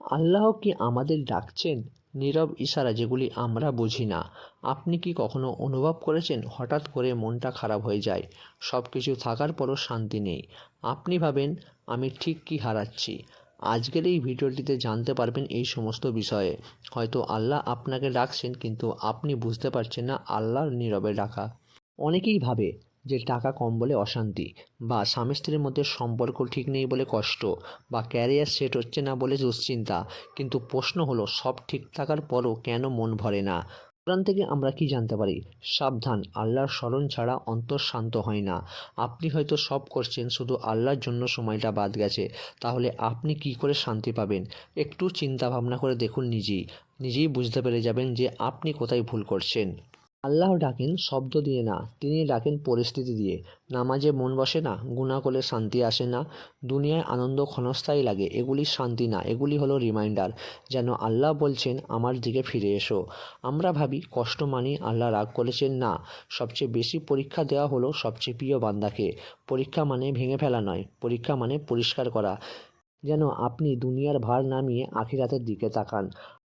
আল্লাহ কি আমাদের ডাকছেন? নীরব ইশারা যেগুলি আমরা বুঝি না। আপনি কি কখনো অনুভব করেছেন হঠাৎ করে মনটা খারাপ হয়ে যায়, সব কিছু থাকার পরও শান্তি নেই? আপনি ভাবেন আমি ঠিক কী হারাচ্ছি? আজকের এই ভিডিওটিতে জানতে পারবেন এই সমস্ত বিষয়ে। হয়তো আল্লাহ আপনাকে ডাকছেন কিন্তু আপনি বুঝতে পারছেন না আল্লাহর নীরবে ডাকা। অনেকেই ভাবে যে টাকা কম বলে অশান্তি, বা স্বামী স্ত্রীর মধ্যে সম্পর্ক ঠিক নেই বলে কষ্ট, বা ক্যারিয়ার সেট হচ্ছে না বলে দুশ্চিন্তা। কিন্তু প্রশ্ন হলো, সব ঠিক থাকার পরও কেন মন ভরে না? কোরআন থেকে আমরা কি জানতে পারি? সাবধান, আল্লাহর স্মরণ ছাড়া অন্তর শান্ত হয় না। আপনি হয়তো সব করছেন, শুধু আল্লাহর জন্য সময়টা বাদ গেছে। তাহলে আপনি কি করে শান্তি পাবেন? একটু চিন্তা ভাবনা করে দেখুন, নিজেই বুঝতে পেরে যাবেন যে আপনি কোথায় ভুল করছেন। আল্লাহ ডাকেন শব্দ দিয়ে না, তিনি ডাকেন পরিস্থিতি দিয়ে। নামাজে মন বসে না, গুনাহ করলে শান্তি আসে না, দুনিয়ায় আনন্দ ক্ষণস্থায়ী লাগে, এগুলি শান্তি না, এগুলি হলো রিমাইন্ডার। যেন আল্লাহ বলছেন আমার দিকে ফিরে এসো। আমরা ভাবি কষ্ট মানেই আল্লাহ রাগ করেছেন, না। সবচেয়ে বেশি পরীক্ষা দেওয়া হলো সবচেয়ে প্রিয় বান্দাকে। পরীক্ষা মানে ভেঙে ফেলা নয়, পরীক্ষা মানে পরিষ্কার করা। যেন আপনি দুনিয়ার ভার নামিয়ে আখিরাতের দিকে তাকান।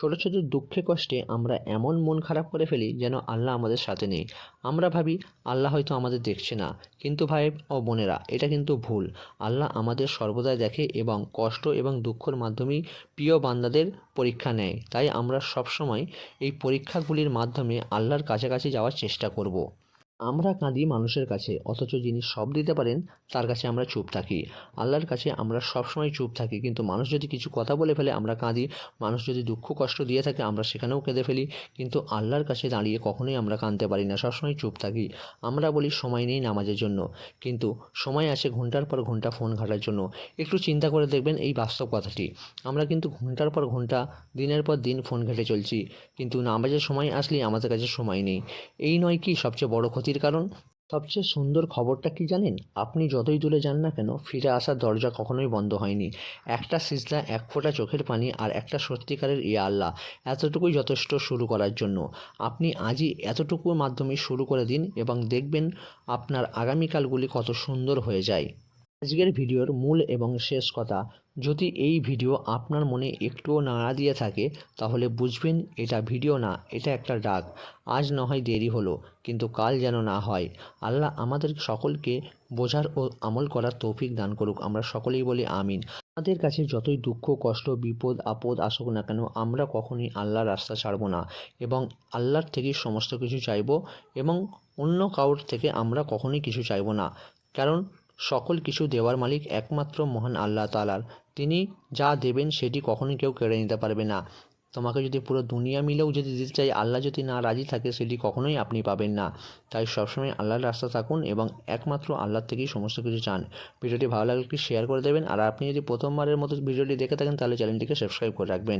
ছোট ছোট দুঃখে কষ্টে আমরা এমন মন খারাপ করে ফেলি যেন আল্লাহ আমাদের সাথে নেই। আমরা ভাবি আল্লাহ হয়তো আমাদের দেখছে না, কিন্তু ভাই ও বোনেরা, এটা কিন্তু ভুল। আল্লাহ আমাদের সর্বদাই দেখে এবং কষ্ট এবং দুঃখের মাধ্যমেই প্রিয় বান্দাদের পরীক্ষা নেয়। তাই আমরা সবসময় এই পরীক্ষাগুলির মাধ্যমে আল্লাহর কাছাকাছি যাওয়ার চেষ্টা করব। আমরা কাঁদি মানুষের কাছে, অথচ যিনি সব দিতে পারেন তার কাছে আমরা চুপ থাকি। আল্লাহর কাছে আমরা সবসময় চুপ থাকি, কিন্তু মানুষ যদি কিছু কথা বলে ফেলে আমরা কাঁদি। মানুষ যদি দুঃখ কষ্ট দিয়ে থাকে আমরা সেখানেও কেঁদে ফেলি। কিন্তু আল্লাহর কাছে দাঁড়িয়ে কখনোই আমরা কাঁদতে পারি না, সবসময় চুপ থাকি। আমরা বলি সময় নেই নামাজের জন্য, কিন্তু সময় আছে ঘন্টার পর ঘন্টা ফোন ঘাটার জন্য। একটু চিন্তা করে দেখবেন এই বাস্তব কথাটি। আমরা কিন্তু ঘন্টার পর ঘন্টা, দিনের পর দিন ফোন ঘেঁটে চলছি, কিন্তু নামাজের সময় আসলেই আমাদের কাছে সময় নেই। এই নয় কি সবচেয়ে বড় ক্ষতির কারণ? সবচেয়ে সুন্দর খবরটা কি জানেন? আপনি যতই দূরে যান না কেন, ফিরে আসার দরজা কখনোই বন্ধ হয়নি। একটা সিজদা, এক ফোঁটা চোখের পানি, আর একটা সত্যিকারের ইয়া আল্লাহ, এতটুকুই যথেষ্ট শুরু করার জন্য। আপনি আজই এতটুকুর মাধ্যমে শুরু করে দিন এবং দেখবেন আপনার আগামীকালগুলি কত সুন্দর হয়ে যায়। আজকের ভিডিওর মূল এবং শেষ কথা, যদি এই ভিডিও আপনার মনে একটুও নাড়া দিয়ে থাকে তাহলে বুঝবেন এটা ভিডিও না, এটা একটা ডাক। আজ না হয় দেরি হলো, কিন্তু কাল যেন না হয়। আল্লাহ আমাদের সকলকে বোঝার ও আমল করার তৌফিক দান করুক। আমরা সকলেই বলি আমিন। আমাদের কাছে যতই দুঃখ কষ্ট বিপদ আপদ আসুক না কেন, আমরা কখনোই আল্লাহর রাস্তা ছাড়ব না এবং আল্লাহর থেকেই সমস্ত কিছু চাইব, এবং অন্য কারোর থেকে আমরা কখনোই কিছু চাইব না। কারণ সকল কিছু দেওয়ার মালিক একমাত্র মহান আল্লাহ তাআলা। তিনি যা দেবেন সেটি কখনোই কেউ কেড়ে নিতে পারবে না। তোমাকে যদি পুরো দুনিয়া মিলেও যদি দিতে চাই, আল্লাহ যদি না রাজি থাকে, সেটি কখনোই আপনি পাবেন না। তাই সবসময় আল্লাহর রাস্তা থাকুন এবং একমাত্র আল্লাহর থেকেই সমস্ত কিছু চান। ভিডিওটি ভালো লাগলে একটু শেয়ার করে দেবেন, আর আপনি যদি প্রথমবারের মতো ভিডিওটি দেখে থাকেন তাহলে চ্যানেলটিকে সাবস্ক্রাইব করে রাখবেন।